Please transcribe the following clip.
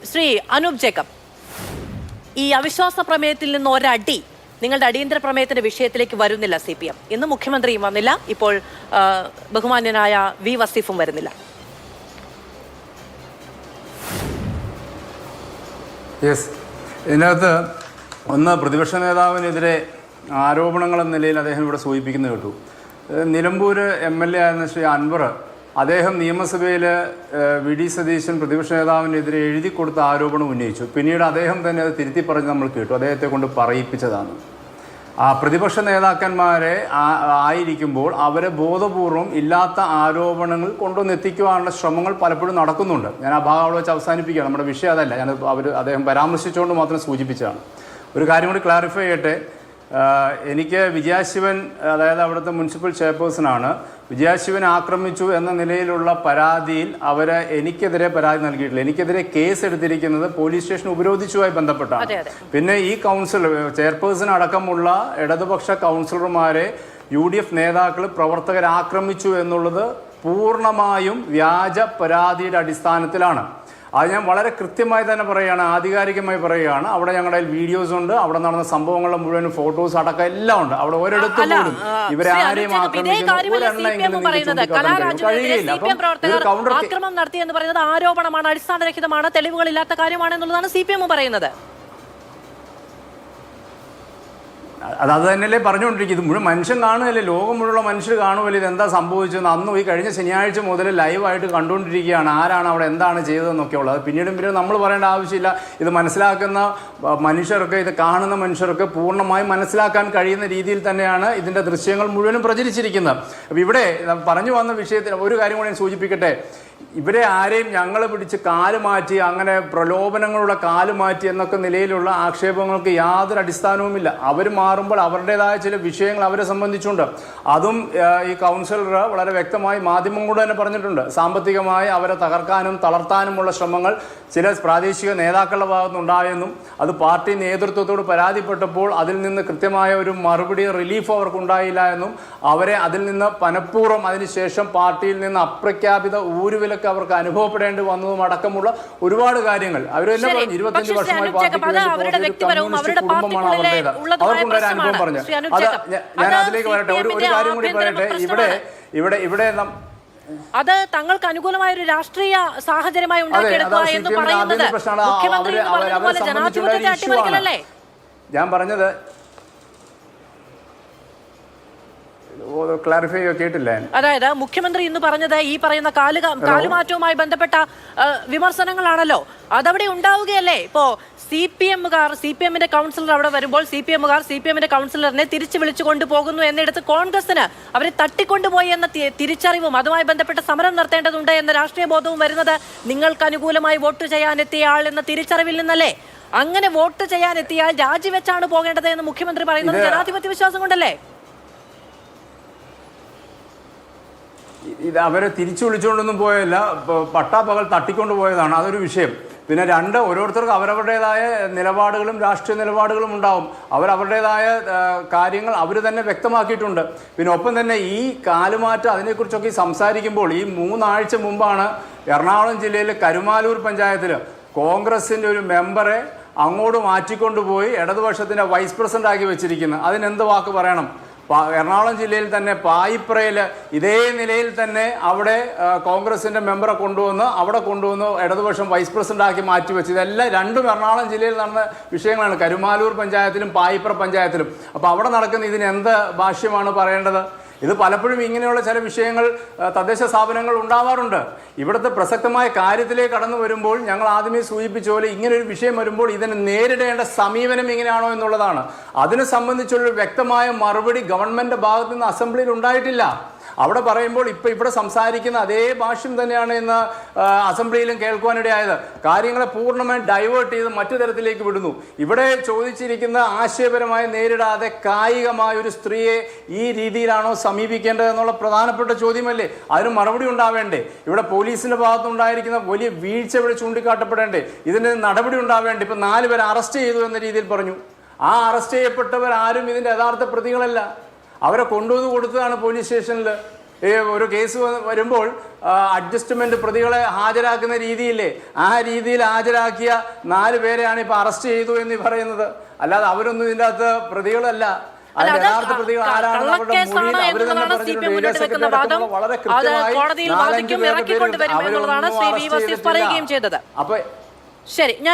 Shri Anoop Jacob, ഈ അവിശ്വാസ പ്രമേയത്തിൽ നിന്ന് ഒരടി നിങ്ങളുടെ അടിയന്തര പ്രമേയത്തിന്റെ വിഷയത്തിലേക്ക് വരുന്നില്ല CPM. ഇന്ന് മുഖ്യമന്ത്രിയും വന്നില്ല, ഇപ്പോൾ ബഹുമാന്യനായ വി വസീഫും വരുന്നില്ല. ഇതിനകത്ത് ഒന്ന് പ്രതിപക്ഷ നേതാവിനെതിരെ ആരോപണങ്ങൾ എന്ന നിലയിൽ അദ്ദേഹം ഇവിടെ സൂചിപ്പിക്കുന്നത് കേട്ടു. നിലമ്പൂർ MLA ആയിരുന്ന ശ്രീ അൻവർ, അദ്ദേഹം നിയമസഭയിൽ VD സതീശൻ പ്രതിപക്ഷ നേതാവിനെതിരെ എഴുതി കൊടുത്ത ആരോപണം ഉന്നയിച്ചു. പിന്നീട് അദ്ദേഹം തന്നെ അത് തിരുത്തി പറഞ്ഞ് നമ്മൾ കേട്ടു. അദ്ദേഹത്തെ കൊണ്ട് പറയിപ്പിച്ചതാണ്. പ്രതിപക്ഷ നേതാക്കന്മാരെ ആയിരിക്കുമ്പോൾ അവരെ ബോധപൂർവം ഇല്ലാത്ത ആരോപണങ്ങൾ കൊണ്ടുവന്നെത്തിക്കുവാനുള്ള ശ്രമങ്ങൾ പലപ്പോഴും നടക്കുന്നുണ്ട്. ഞാൻ ആ ഭാഗം അവിടെ വെച്ച് അവസാനിപ്പിക്കുകയാണ്. നമ്മുടെ വിഷയം അതല്ല, അദ്ദേഹം പരാമർശിച്ചുകൊണ്ട് മാത്രം സൂചിപ്പിച്ചതാണ്. ഒരു കാര്യം കൂടി ക്ലാരിഫൈ ചെയ്യട്ടെ. എനിക്ക് വിജയശിവൻ, അതായത് അവിടുത്തെ മുനിസിപ്പൽ ചെയർപേഴ്സണാണ്, വിജയശിവൻ ആക്രമിച്ചു എന്ന നിലയിലുള്ള പരാതിയിൽ എനിക്കെതിരെ പരാതി നൽകിയിട്ടില്ല. എനിക്കെതിരെ കേസ് എടുത്തിരിക്കുന്നത് പോലീസ് സ്റ്റേഷൻ ഉപരോധിച്ചുമായി ബന്ധപ്പെട്ടാണ്. പിന്നെ ഈ കൗൺസിലർ, ചെയർപേഴ്സൺ അടക്കമുള്ള ഇടതുപക്ഷ കൗൺസിലർമാരെ UDF നേതാക്കൾ, പ്രവർത്തകർ ആക്രമിച്ചു എന്നുള്ളത് പൂർണ്ണമായും വ്യാജ പരാതിയുടെ അടിസ്ഥാനത്തിലാണ്. അത് ഞാൻ വളരെ കൃത്യമായി തന്നെ പറയുകയാണ്, ആധികാരികമായി പറയുകയാണ്. അവിടെ ഞങ്ങളുടെ വീഡിയോസ് ഉണ്ട്, അവിടെ നടന്ന സംഭവങ്ങളുടെ മുഴുവൻ ഫോട്ടോസ് അടക്കം എല്ലാം ഉണ്ട്. അവിടെ ഒരിടത്ത് പോലും ഇവരെ ആരെയും ആക്രമണം നടത്തി എന്ന് പറയുന്നത് ആരോപണമാണ്, അടിസ്ഥാനരഹിതമാണ്, തെളിവുകളില്ലാത്ത കാര്യമാണ് എന്നുള്ളതാണ് CPM പറയുന്നത്. അത് തന്നെയല്ലേ പറഞ്ഞുകൊണ്ടിരിക്കുന്നത്. മുഴുവൻ മനുഷ്യൻ കാണുകയല്ലേ, ലോകം മുഴുവൻ മനുഷ്യർ കാണുമല്ലോ ഇതെന്താ സംഭവിച്ചതെന്ന്. അന്ന് ഈ കഴിഞ്ഞ ശനിയാഴ്ച മുതൽ ലൈവായിട്ട് കണ്ടുകൊണ്ടിരിക്കുകയാണ് ആരാണ് അവിടെ എന്താണ് ചെയ്തതെന്നൊക്കെ ഉള്ളത്. പിന്നീട് നമ്മൾ പറയേണ്ട ആവശ്യമില്ല. ഇത് മനസ്സിലാക്കുന്ന മനുഷ്യർക്ക്, ഇത് കാണുന്ന മനുഷ്യർക്ക് പൂർണ്ണമായും മനസ്സിലാക്കാൻ കഴിയുന്ന രീതിയിൽ തന്നെയാണ് ഇതിൻ്റെ ദൃശ്യങ്ങൾ മുഴുവനും പ്രചരിച്ചിരിക്കുന്നത്. അപ്പോൾ ഇവിടെ പറഞ്ഞു വന്ന വിഷയത്തിൽ ഒരു കാര്യം കൂടി ഞാൻ സൂചിപ്പിക്കട്ടെ. ഇവരെ ആരെയും ഞങ്ങൾ പിടിച്ച് കാല് മാറ്റി, അങ്ങനെ പ്രലോഭനങ്ങളുടെ കാല് മാറ്റി എന്നൊക്കെ നിലയിലുള്ള ആക്ഷേപങ്ങൾക്ക് യാതൊരു അടിസ്ഥാനവുമില്ല. അവർ മാറുമ്പോൾ അവരുടേതായ ചില വിഷയങ്ങൾ അവരെ സംബന്ധിച്ചുണ്ട്. അതും ഈ കൗൺസിലർ വളരെ വ്യക്തമായി മാധ്യമം കൂടെ തന്നെ പറഞ്ഞിട്ടുണ്ട്. സാമ്പത്തികമായി അവരെ തകർക്കാനും തളർത്താനുമുള്ള ശ്രമങ്ങൾ ചില പ്രാദേശിക നേതാക്കളുടെ ഭാഗത്തുനിന്നുണ്ടായെന്നും അത് പാർട്ടി നേതൃത്വത്തോട് പരാതിപ്പെട്ടപ്പോൾ അതിൽ നിന്ന് കൃത്യമായ ഒരു മറുപടി റിലീഫ് അവർക്കുണ്ടായില്ല എന്നും അവരെ അതിൽ നിന്ന് മനഃപൂർവ്വം അതിനുശേഷം പാർട്ടിയിൽ നിന്ന് അപ്രഖ്യാപിത ഊരുവിലൊക്കെ അവർക്ക് അനുഭവപ്പെടേണ്ടി വന്നതും അടക്കമുള്ള ഒരുപാട് കാര്യങ്ങൾ അവർ തന്നെ പറഞ്ഞു. 25 വർഷമായി പാർട്ടിക്ക് കുടുംബമാണ് അവരുടേത്. അവർക്കുണ്ടായ അനുഭവം പറഞ്ഞു. ഞാൻ അതിലേക്ക് വരട്ടെ. ഒരു കാര്യം കൂടി പറയട്ടെ. ഇവിടെ അത് തങ്ങൾക്ക് അനുകൂലമായ ഒരു രാഷ്ട്രീയ സാഹചര്യമായി ഉണ്ടാക്കിയെടുക്കുക എന്ന് പറയുന്നത് ജനാധിപത്യത്തെ അട്ടിമറിക്കലല്ലേ? ഞാൻ പറഞ്ഞത് ക്ലാരിഫൈ കേട്ടില്ല. അതായത് മുഖ്യമന്ത്രി ഇന്ന് പറഞ്ഞത് ഈ പറയുന്ന കാലുമാറ്റവുമായി ബന്ധപ്പെട്ട വിമർശനങ്ങളാണല്ലോ. അതവിടെ ഉണ്ടാവുകയല്ലേ? ഇപ്പോ CPMന്റെ കൗൺസിലർ അവിടെ വരുമ്പോൾ CPMന്റെ കൗൺസിലറിനെ തിരിച്ചു വിളിച്ചു കൊണ്ടുപോകുന്നു എന്നിടത്ത് കോൺഗ്രസിന് അവരെ തട്ടിക്കൊണ്ടുപോയി എന്ന തിരിച്ചറിവും അതുമായി ബന്ധപ്പെട്ട സമരം നടത്തേണ്ടതുണ്ട് എന്ന രാഷ്ട്രീയ ബോധവും വരുന്നത് നിങ്ങൾക്ക് അനുകൂലമായി വോട്ട് ചെയ്യാനെത്തിയ ആൾ എന്ന തിരിച്ചറിവിൽ നിന്നല്ലേ? അങ്ങനെ വോട്ട് ചെയ്യാനെത്തിയാൽ രാജിവെച്ചാണ് പോകേണ്ടത് എന്ന് മുഖ്യമന്ത്രി പറയുന്നത് ജനാധിപത്യ വിശ്വാസം കൊണ്ടല്ലേ? ഇത് അവരെ തിരിച്ചു വിളിച്ചുകൊണ്ടൊന്നും പോയല്ല, പട്ടാപ്പകൽ തട്ടിക്കൊണ്ടു പോയതാണ്. അതൊരു വിഷയം. പിന്നെ ഓരോരുത്തർക്കും അവരവരുടേതായ നിലപാടുകളും രാഷ്ട്രീയ നിലപാടുകളും ഉണ്ടാവും. അവരവരുടേതായ കാര്യങ്ങൾ അവർ തന്നെ വ്യക്തമാക്കിയിട്ടുണ്ട്. പിന്നെ ഒപ്പം തന്നെ ഈ കാലുമാറ്റം അതിനെക്കുറിച്ചൊക്കെ സംസാരിക്കുമ്പോൾ ഈ 3 ആഴ്ച മുമ്പാണ് എറണാകുളം ജില്ലയിലെ കരുമാലൂർ പഞ്ചായത്തിൽ കോൺഗ്രസിൻ്റെ ഒരു മെമ്പറെ അങ്ങോട്ട് മാറ്റിക്കൊണ്ടുപോയി ഇടതുപക്ഷത്തിൻ്റെ വൈസ് പ്രസിഡന്റ് ആക്കി വെച്ചിരിക്കുന്നത്. അതിനെന്ത് വാക്ക് പറയണം? എറണാകുളം ജില്ലയിൽ തന്നെ പായിപ്രയിൽ ഇതേ നിലയിൽ തന്നെ അവിടെ കോൺഗ്രസിൻ്റെ മെമ്പറെ കൊണ്ടുവന്ന് ഇടതുപക്ഷം വൈസ് പ്രസിഡന്റാക്കി മാറ്റിവെച്ചു. ഇതെല്ലാം രണ്ടും എറണാകുളം ജില്ലയിൽ നടന്ന വിഷയങ്ങളാണ്, കരുമാലൂർ പഞ്ചായത്തിലും പായിപ്ര പഞ്ചായത്തിലും. അപ്പോൾ അവിടെ നടക്കുന്ന ഇതിന് എന്ത് ഭാഷ്യമാണ് പറയേണ്ടത്? ഇത് പലപ്പോഴും ഇങ്ങനെയുള്ള ചില വിഷയങ്ങൾ തദ്ദേശ സ്ഥാപനങ്ങൾ ഉണ്ടാവാറുണ്ട്. ഇവിടുത്തെ പ്രസക്തമായ കാര്യത്തിലേക്ക് കടന്നു വരുമ്പോൾ ഞങ്ങൾ ആദ്യമേ സൂചിപ്പിച്ച പോലെ ഇങ്ങനൊരു വിഷയം വരുമ്പോൾ ഇതിനെ നേരിടേണ്ട സമീപനം എങ്ങനെയാണോ എന്നുള്ളതാണ്. അതിനെ സംബന്ധിച്ചുള്ള വ്യക്തമായ മറുപടി ഗവൺമെൻറ് ഭാഗത്തു നിന്ന് അസംബ്ലിയിൽ ഉണ്ടായിട്ടില്ല. അവിടെ പറയുമ്പോൾ ഇവിടെ സംസാരിക്കുന്ന അതേ ഭാഷ്യം തന്നെയാണ് ഇന്ന് അസംബ്ലിയിലും കേൾക്കുവാനിടയായത്. കാര്യങ്ങളെ പൂർണ്ണമായും ഡൈവേർട്ട് ചെയ്ത് മറ്റു തരത്തിലേക്ക് വിടുന്നു. ഇവിടെ ചോദിച്ചിരിക്കുന്ന ആശയപരമായി നേരിടാതെ കായികമായ ഒരു സ്ത്രീയെ ഈ രീതിയിലാണോ സമീപിക്കേണ്ടത് എന്നുള്ള പ്രധാനപ്പെട്ട ചോദ്യമല്ലേ? അതിന് മറുപടി ഉണ്ടാവേണ്ടേ? ഇവിടെ പോലീസിന്റെ ഭാഗത്തുണ്ടായിരിക്കുന്ന വലിയ വീഴ്ച ഇവിടെ ചൂണ്ടിക്കാട്ടപ്പെടേണ്ടേ? ഇതിന് നടപടി ഉണ്ടാവേണ്ടേ? ഇപ്പം 4 പേരെ അറസ്റ്റ് ചെയ്തു എന്ന രീതിയിൽ പറഞ്ഞു. ആ അറസ്റ്റ് ചെയ്യപ്പെട്ടവർ ആരും ഇതിന്റെ യഥാർത്ഥ പ്രതികളല്ല. അവരെ കൊണ്ടുവന്ന് കൊടുത്തതാണ് പോലീസ് സ്റ്റേഷനിൽ. ഒരു കേസ് വരുമ്പോൾ അഡ്ജസ്റ്റ്മെന്റ് പ്രതികളെ ഹാജരാക്കുന്ന രീതിയില്ലേ, ആ രീതിയിൽ ഹാജരാക്കിയ 4 പേരെയാണ് ഇപ്പൊ അറസ്റ്റ് ചെയ്തു എന്ന് പറയുന്നത്. അല്ലാതെ അവരൊന്നും ഇതിൻ്റെ അകത്ത് പ്രതികളല്ല. യഥാർത്ഥ പ്രതികൾ ആരാണെന്ന് അവരുടെ മൊഴിയിൽ അവർ തന്നെ പറഞ്ഞിട്ടുണ്ട്. വളരെ കൃത്യമായി 4-5 പേരുടെ പേരിൽ പറയുകയും ചെയ്തത്. അപ്പൊ ശരി.